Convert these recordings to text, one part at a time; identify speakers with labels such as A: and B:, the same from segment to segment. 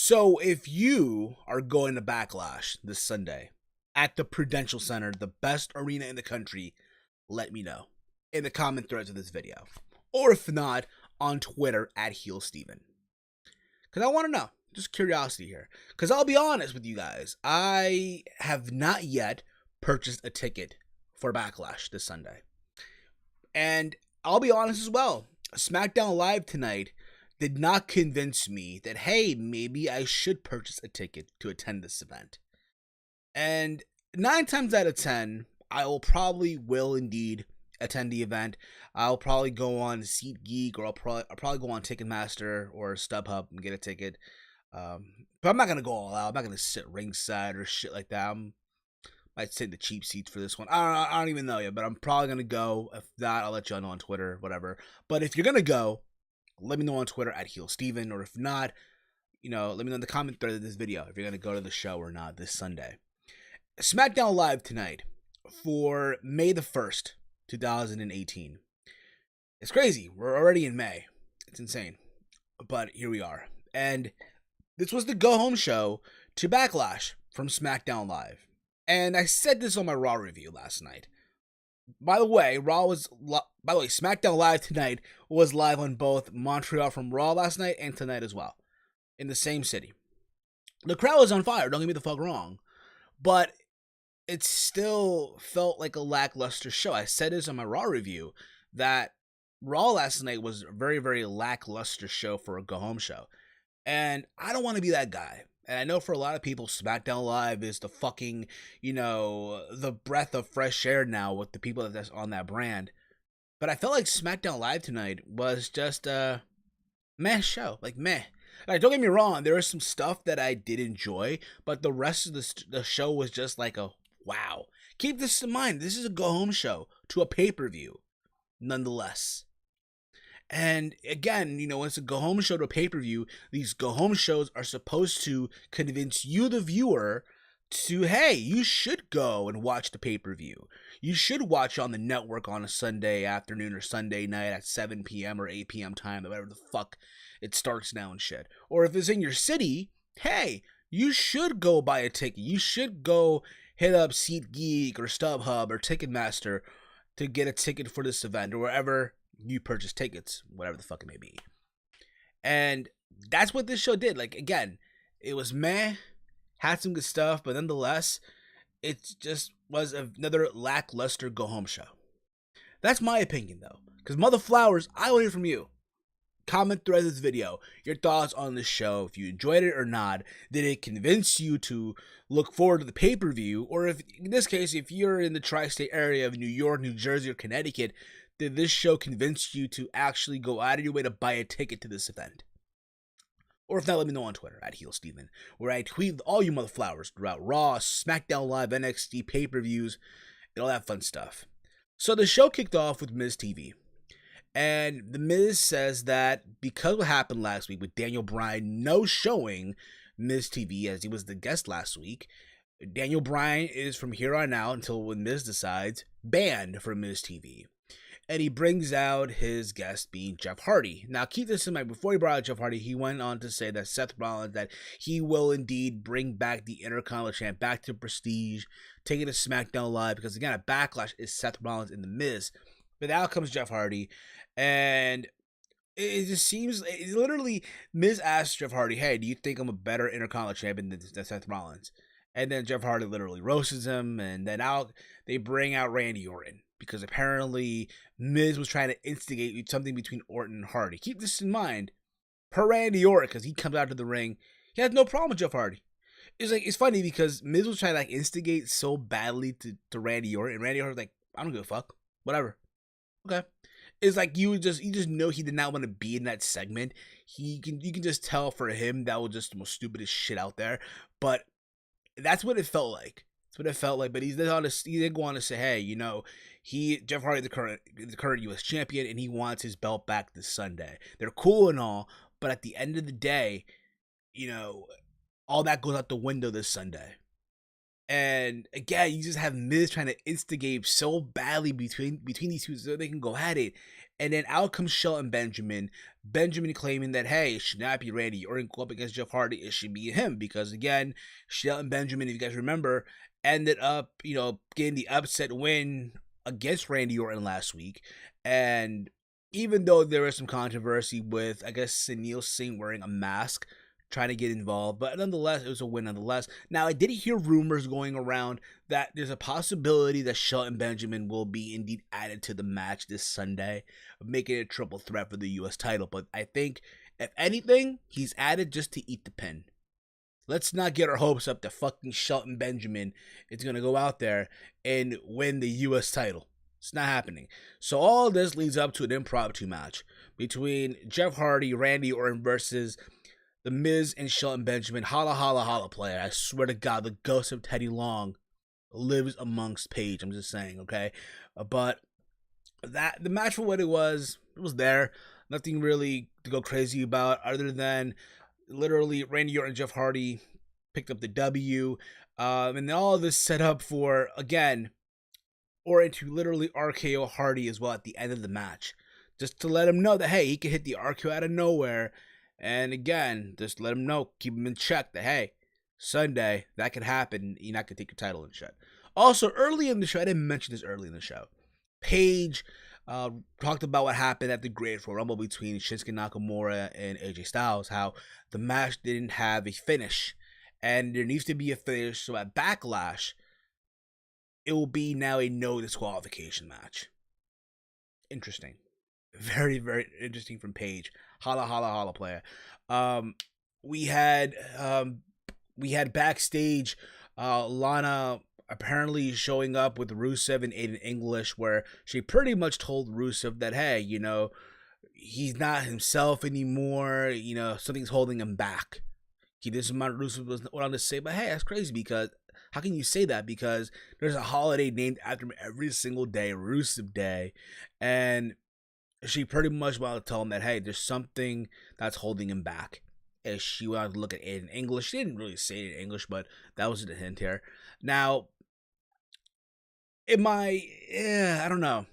A: So if you are going to Backlash this Sunday at the Prudential Center, the best arena in the country, let me know in the comment threads of this video. Or if not, on Twitter at HeelSteven. Because I want to know. Just curiosity here. Because I'll be honest with you guys. I have not yet purchased a ticket for Backlash this Sunday. And I'll be honest as well. SmackDown Live tonight did not convince me that, hey, maybe I should purchase a ticket to attend this event. And 9 times out of 10, I will indeed attend the event. I'll probably go on SeatGeek, or I'll probably go on Ticketmaster or StubHub and get a ticket. But I'm not gonna go all out. I'm not gonna sit ringside or shit like that. Might sit in the cheap seats for this one. I don't even know yet, but I'm probably gonna go. If not, I'll let y'all know on Twitter, whatever. But if you're gonna go, let me know on Twitter at HeelSteven, or if not, let me know in the comment thread of this video if you're gonna go to the show or not this Sunday. SmackDown Live tonight for May the 1st, 2018. It's crazy. We're already in May. It's insane. But here we are. And this was the go-home show to Backlash from SmackDown Live. And I said this on my Raw review last night. By the way, SmackDown Live tonight was live on both Montreal from Raw last night and tonight as well, in the same city. The crowd was on fire, don't get me the fuck wrong, but it still felt like a lackluster show. I said this on my Raw review, that Raw last night was a very, very lackluster show for a go-home show. And I don't want to be that guy. And I know for a lot of people, SmackDown Live is the fucking, the breath of fresh air now with the people that's on that brand. But I felt like SmackDown Live tonight was just a meh show. Like, meh. Like, don't get me wrong, there was some stuff that I did enjoy, but the rest of the show was just like a wow. Keep this in mind. This is a go-home show to a pay-per-view, nonetheless. And again, when it's a go-home show to a pay-per-view, these go-home shows are supposed to convince you, the viewer, to, hey, you should go and watch the pay-per-view. You should watch on the network on a Sunday afternoon or Sunday night at 7 p.m. or 8 p.m. time, whatever the fuck it starts now and shit. Or if it's in your city, hey, you should go buy a ticket. You should go hit up SeatGeek or StubHub or Ticketmaster to get a ticket for this event or wherever you purchase tickets, whatever the fuck it may be. And that's what this show did. Like, again, it was meh, had some good stuff, but nonetheless, it just was another lackluster go-home show. That's my opinion, though. Because Mother Flowers, I want to hear from you. Comment thread this video, your thoughts on this show, if you enjoyed it or not. Did it convince you to look forward to the pay-per-view? Or if, in this case, if you're in the tri-state area of New York, New Jersey, or Connecticut, did this show convince you to actually go out of your way to buy a ticket to this event? Or if not, let me know on Twitter at HeelSteven, where I tweet with all you mother flowers throughout Raw, SmackDown Live, NXT, pay-per-views, and all that fun stuff. So the show kicked off with Miz TV. And The Miz says that because of what happened last week with Daniel Bryan no showing Miz TV as he was the guest last week, Daniel Bryan is from here on out until when Miz decides, banned from Miz TV. And he brings out his guest being Jeff Hardy. Now keep this in mind, before he brought out Jeff Hardy, he went on to say that Seth Rollins, that he will indeed bring back the Intercontinental Champ back to prestige, take it to SmackDown Live, because again, a Backlash is Seth Rollins and The Miz. But out comes Jeff Hardy, and it just seems, literally, Miz asked Jeff Hardy, hey, do you think I'm a better Intercontinental Champion than Seth Rollins? And then Jeff Hardy literally roasts him, and then they bring out Randy Orton, because apparently Miz was trying to instigate something between Orton and Hardy. Keep this in mind, per Randy Orton, because he comes out to the ring, he has no problem with Jeff Hardy. It's funny because Miz was trying to instigate so badly to Randy Orton, and Randy Orton's like, I don't give a fuck, whatever. Okay. It's like you just know he did not want to be in that segment. You can just tell for him that was just the most stupidest shit out there. But that's what it felt like. That's what it felt like. But he did go on to say, hey, Jeff Hardy, the current U.S. champion, and he wants his belt back this Sunday. They're cool and all, but at the end of the day, all that goes out the window this Sunday. And again, you just have Miz trying to instigate so badly between these two so they can go at it. And then out comes Shelton Benjamin. Benjamin claiming that, hey, it should not be Randy Orton go up against Jeff Hardy. It should be him. Because, again, Shelton Benjamin, if you guys remember, ended up, getting the upset win against Randy Orton last week. And even though there was some controversy with, I guess, Sunil Singh wearing a mask, trying to get involved, but nonetheless, it was a win nonetheless. Now, I did hear rumors going around that there's a possibility that Shelton Benjamin will be indeed added to the match this Sunday, making it a triple threat for the U.S. title. But I think, if anything, he's added just to eat the pin. Let's not get our hopes up that fucking Shelton Benjamin is going to go out there and win the U.S. title. It's not happening. So all this leads up to an impromptu match between Jeff Hardy, Randy Orton versus The Miz and Shelton Benjamin. Holla, holla, holla, player. I swear to God, the ghost of Teddy Long lives amongst Paige. I'm just saying, okay? But the match for what it was there. Nothing really to go crazy about other than literally Randy Orton and Jeff Hardy picked up the W. And then all of this set up for, again, Orton to literally RKO Hardy as well at the end of the match. Just to let him know that, hey, he can hit the RKO out of nowhere. And again, just let him know, keep him in check that, hey, Sunday, that could happen. You're not going to take your title and shit. Also, early in the show, I didn't mention this early in the show, Paige talked about what happened at the Great Royal Rumble between Shinsuke Nakamura and AJ Styles, how the match didn't have a finish. And there needs to be a finish, so at Backlash, it will be now a no disqualification match. Interesting. Very, very interesting from Paige. Holla, holla, holla, player. We had backstage Lana apparently showing up with Rusev and Aiden English, where she pretty much told Rusev that, hey, he's not himself anymore. Something's holding him back. He doesn't mind what Rusev was on to say, but hey, that's crazy because how can you say that? Because there's a holiday named after him every single day, Rusev Day, and she pretty much wanted to tell him that, hey, there's something that's holding him back. And she wanted to look at it in English. She didn't really say it in English, but that was the hint here. Now, I don't know.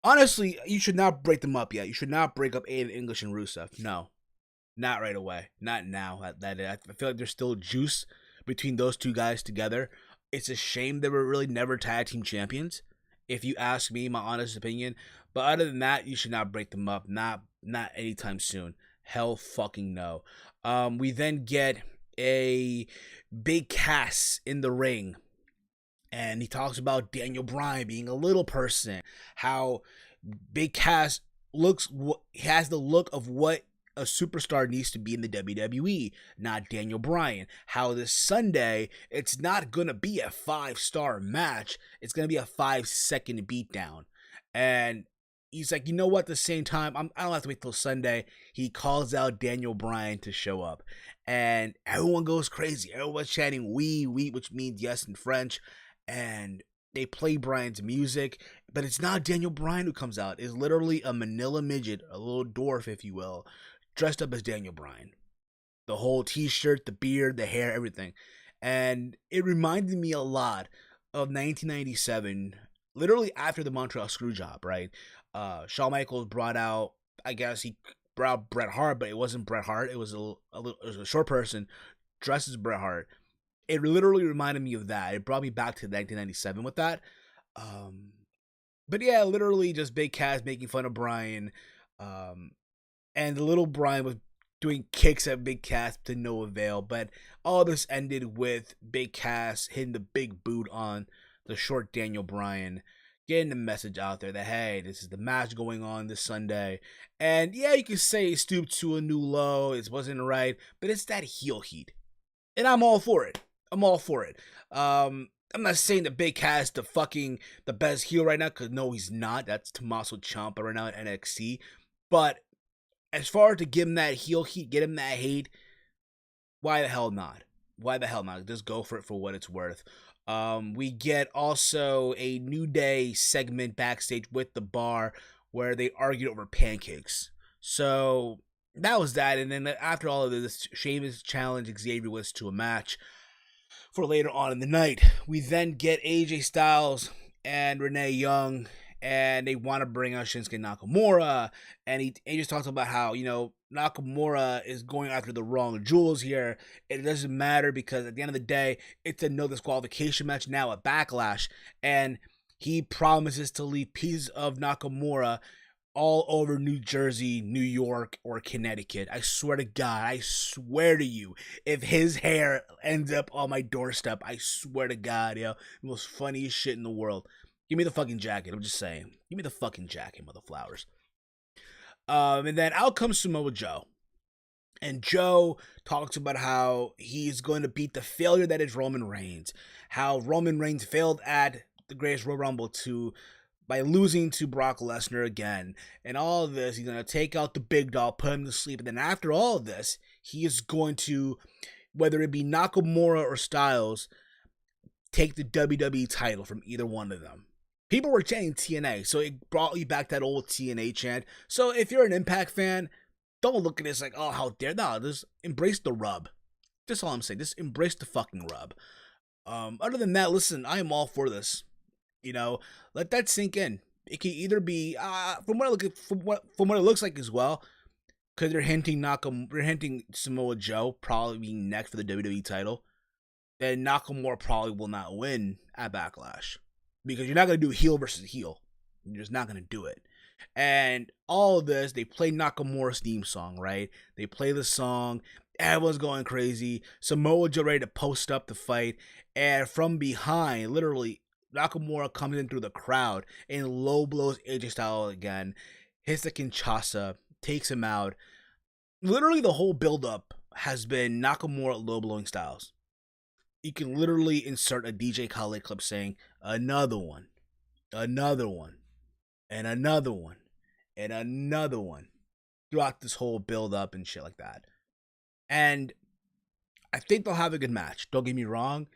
A: Honestly, you should not break them up yet. You should not break up Aiden English and Rusev. No, not right away. Not now. I feel like there's still juice between those two guys together. It's a shame they were really never tag team champions, if you ask me, my honest opinion. But other than that, you should not break them up. Not anytime soon. Hell fucking no. We then get a Big Cass in the ring. And he talks about Daniel Bryan being a little person. How Big Cass has the look of what a superstar needs to be in the WWE, not Daniel Bryan. How this Sunday, it's not going to be a 5-star match. It's going to be a 5-second beatdown. And he's like, you know what, at the same time, I don't have to wait till Sunday. He calls out Daniel Bryan to show up. And everyone goes crazy. Everyone's chanting, "Oui, oui," which means yes in French. And they play Bryan's music. But it's not Daniel Bryan who comes out. It's literally a Manila midget, a little dwarf, if you will, dressed up as Daniel Bryan. The whole t-shirt, the beard, the hair, everything. And it reminded me a lot of 1997, literally after the Montreal Screwjob, right? Shawn Michaels brought out, I guess he brought out Bret Hart, but it wasn't Bret Hart. It was a short person dressed as Bret Hart. It literally reminded me of that. It brought me back to 1997 with that. But yeah, literally just Big Cass making fun of Bryan. And the little Bryan was doing kicks at Big Cass to no avail. But all this ended with Big Cass hitting the big boot on the short Daniel Bryan, getting the message out there that, hey, this is the match going on this Sunday. And yeah, you could say it stooped to a new low. It wasn't right. But it's that heel heat. And I'm all for it. I'm not saying that Big Cass the best heel right now, because no, he's not. That's Tommaso Ciampa right now at NXT. But as far as to give him that heel heat, get him that hate, why the hell not? Why the hell not? Just go for it for what it's worth. We get also a New Day segment backstage with The Bar where they argued over pancakes. So that was that. And then after all of this, Sheamus challenged Xavier Woods to a match for later on in the night. We then get AJ Styles and Renee Young and they want to bring out Shinsuke Nakamura, and he just talks about how, you know, Nakamura is going after the wrong jewels here. It doesn't matter because at the end of the day, it's a no disqualification match now at Backlash, and he promises to leave pieces of Nakamura all over New Jersey, New York, or Connecticut. I swear to God, I swear to you, if his hair ends up on my doorstep, I swear to God, yo, the most funniest shit in the world. Give me the fucking jacket, I'm just saying. Give me the fucking jacket, mother flowers. And then out comes Samoa Joe. And Joe talks about how he's going to beat the failure that is Roman Reigns. How Roman Reigns failed at the Greatest Royal Rumble by losing to Brock Lesnar again. And all of this, he's going to take out the big dog, put him to sleep. And then after all of this, he is going to, whether it be Nakamura or Styles, take the WWE title from either one of them. People were chanting TNA, so it brought you back that old TNA chant. So if you're an Impact fan, don't look at this like, oh, how dare. No, just embrace the rub. That's all I'm saying. Just embrace the fucking rub. Other than that, listen, I am all for this. You know, let that sink in. It can either be from what I look at, from what it looks like as well, because they're hinting Samoa Joe probably being next for the WWE title. Then Nakamura probably will not win at Backlash because you're not gonna do heel versus heel. You're just not gonna do it. And all of this, they play Nakamura's theme song, right? They play the song. Everyone's going crazy. Samoa Joe ready to post up the fight, and from behind, literally, Nakamura comes in through the crowd and low blows AJ Styles again, hits the Kinshasa, takes him out. Literally, the whole build-up has been Nakamura low blowing Styles. You can literally insert a DJ Khaled clip saying, another one, another one, and another one, and another one throughout this whole build-up and shit like that. And I think they'll have a good match. Don't get me wrong.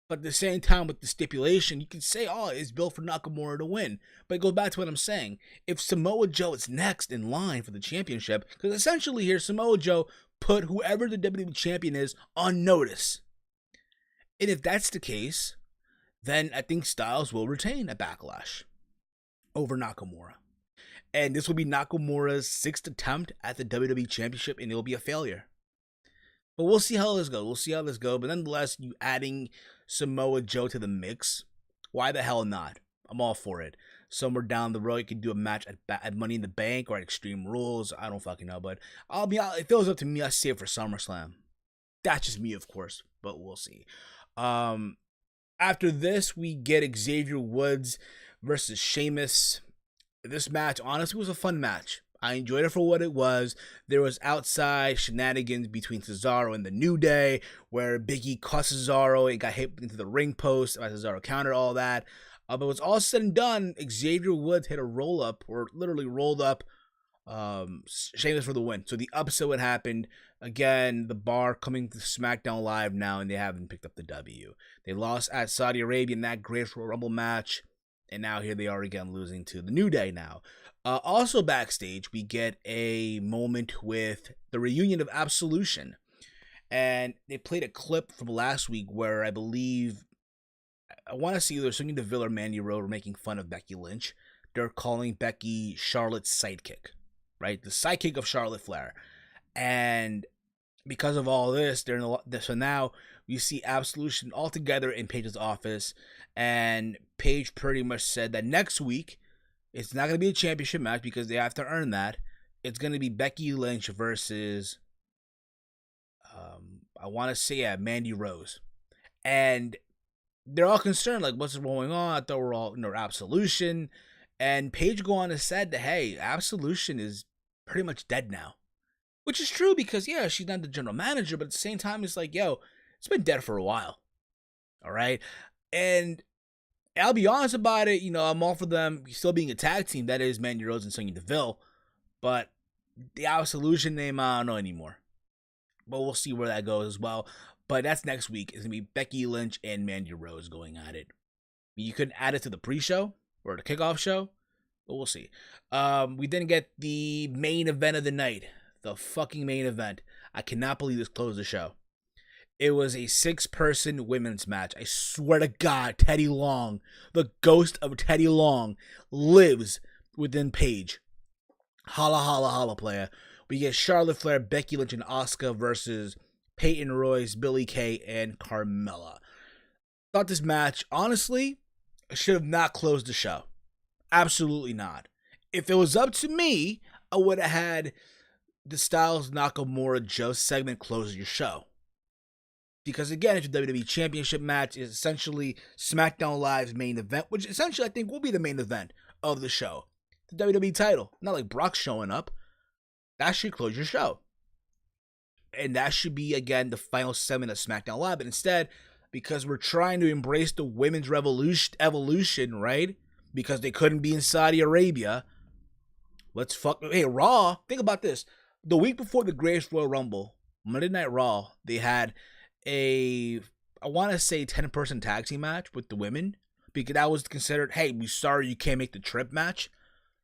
A: But at the same time, with the stipulation, you can say, oh, it's built for Nakamura to win. But it goes back to what I'm saying. If Samoa Joe is next in line for the championship, because essentially here, Samoa Joe put whoever the WWE champion is on notice. And if that's the case, then I think Styles will retain at Backlash over Nakamura. And this will be Nakamura's 6th attempt at the WWE championship, and it'll be a failure. But we'll see how this goes. We'll see how this goes. But nonetheless, you adding Samoa Joe to the mix, why the hell not? I'm all for it. Somewhere down the road, you could do a match at Money in the Bank or at Extreme Rules. I don't fucking know. But if it was up to me, I'd save it for SummerSlam. That's just me, of course. But we'll see. After this, we get Xavier Woods versus Sheamus. This match, honestly, was a fun match. I enjoyed it for what it was. There was outside shenanigans between Cesaro and the New Day, where Big E caught Cesaro and got hit into the ring post. Cesaro countered all that. But it was all said and done. Xavier Woods hit a roll up, or literally rolled up Sheamus for the win. So the upset would happen. Again, the Bar coming to SmackDown Live now, and they haven't picked up the W. They lost at Saudi Arabia in that Great Royal Rumble match. And now here they are again losing to the New Day now. Also backstage, we get a moment with the reunion of Absolution. And they played a clip from last week where I want to see either Sonya Deville or Mandy Rose were making fun of Becky Lynch. They're calling Becky Charlotte's sidekick, right? The sidekick of Charlotte Flair. And because of all this, so now we see Absolution all together in Paige's office. And Paige pretty much said that next week, it's not going to be a championship match because they have to earn that. It's going to be Becky Lynch versus, I want to say, Mandy Rose. And they're all concerned, like, what's going on? I thought we're all, Absolution. And Paige go on and said that, hey, Absolution is pretty much dead now. Which is true because, yeah, she's not the general manager, but at the same time, it's like, yo, it's been dead for a while. All right? And I'll be honest about it, I'm all for them still being a tag team. That is Mandy Rose and Sonya Deville. But the Absolution name, I don't know anymore. But we'll see where that goes as well. But that's next week. It's going to be Becky Lynch and Mandy Rose going at it. You could add it to the pre-show or the kickoff show. But we'll see. We then get the main event of the night. The fucking main event. I cannot believe this closed the show. It was a 6-person women's match. I swear to God, Teddy Long, the ghost of Teddy Long, lives within Paige. Holla, holla, holla, player. We get Charlotte Flair, Becky Lynch, and Asuka versus Peyton Royce, Billie Kay, and Carmella. Thought this match, honestly, should have not closed the show. Absolutely not. If it was up to me, I would have had the Styles Nakamura Joe segment close your show. Because again, it's a WWE Championship match. It's essentially SmackDown Live's main event, which essentially I think will be the main event of the show. The WWE title. Not like Brock showing up. That should close your show. And that should be, again, the final segment of SmackDown Live. But instead, because we're trying to embrace the women's evolution, right? Because they couldn't be in Saudi Arabia. Hey, Raw, think about this. The week before the Greatest Royal Rumble, Monday Night Raw, they had I want to say 10-person tag team match with the women, because that was considered, hey, we sorry you can't make the trip match.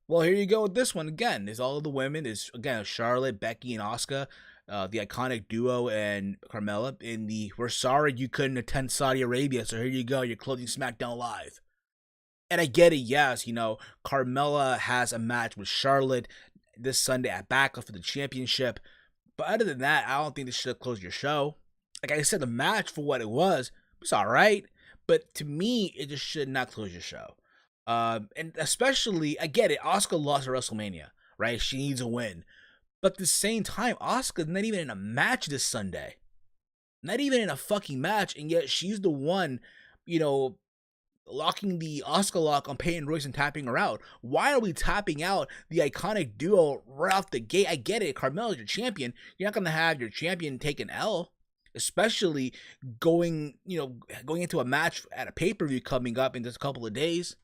A: Well, here you go with this one again. It's all of the women. It's again Charlotte, Becky, and Asuka, the iconic duo, and Carmella in the we're sorry you couldn't attend Saudi Arabia, so here you go, you're closing SmackDown Live. And I get it, yes, Carmella has a match with Charlotte this Sunday at Backlash for the championship. But other than that, I don't think this should have closed your show. Like I said, the match for what it was all right. But to me, it just should not close your show. And especially, I get it, Asuka lost at WrestleMania, right? She needs a win. But at the same time, Asuka's not even in a match this Sunday. Not even in a fucking match, and yet she's the one, locking the Asuka lock on Peyton Royce and tapping her out. Why are we tapping out the iconic duo right off the gate? I get it, Carmella's your champion. You're not going to have your champion take an L. Especially going into a match at a pay-per-view coming up in just a couple of days.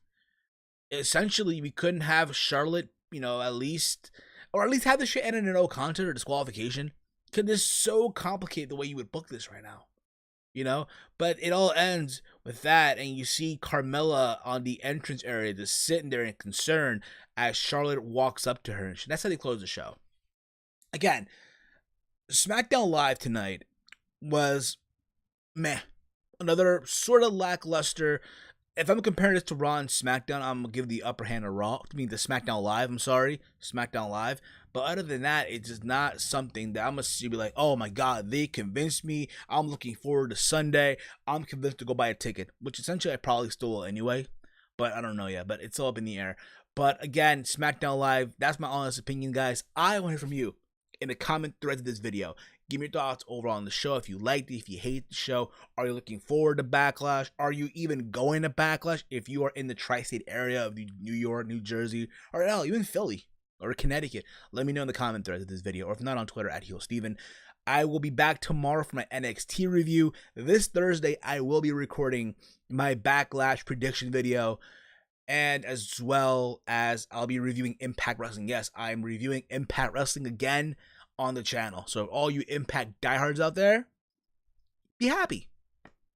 A: Essentially, we couldn't have Charlotte, at least have the shit end in a no contest or disqualification. Because this is so complicated the way you would book this right now. But it all ends with that, and you see Carmella on the entrance area just sitting there in concern as Charlotte walks up to her. And that's how they close the show. Again, SmackDown Live tonight was meh. Another sort of lackluster. If I'm comparing this to Raw and SmackDown, I'm going to give the upper hand to Raw. I mean, the SmackDown Live, SmackDown Live. But other than that, it's just not something that I'm going to be like, oh my God, they convinced me. I'm looking forward to Sunday. I'm convinced to go buy a ticket, which essentially I probably still will anyway. But I don't know yet, but it's all up in the air. But again, SmackDown Live, that's my honest opinion, guys. I want to hear from you in the comment thread of this video. Give me your thoughts over on the show. If you liked it, if you hate the show, are you looking forward to Backlash? Are you even going to Backlash if you are in the tri-state area of New York, New Jersey, or hell, even Philly or Connecticut? Let me know in the comment thread of this video, or if not, on Twitter @HeelSteven. I will be back tomorrow for my NXT review. This Thursday, I will be recording my Backlash prediction video, and as well as I'll be reviewing Impact Wrestling. Yes, I'm reviewing Impact Wrestling again on the channel. So all you Impact diehards out there, be happy.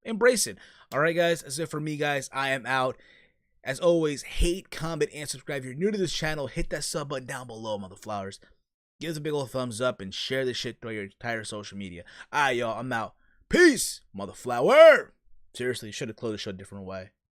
A: Embrace it. All right, guys. That's it for me, guys. I am out. As always, hate, comment, and subscribe. If you're new to this channel, hit that sub button down below, motherflowers. Give us a big old thumbs up and share this shit through your entire social media. All right, y'all. I'm out. Peace, motherflower. Seriously, should have closed the show a different way.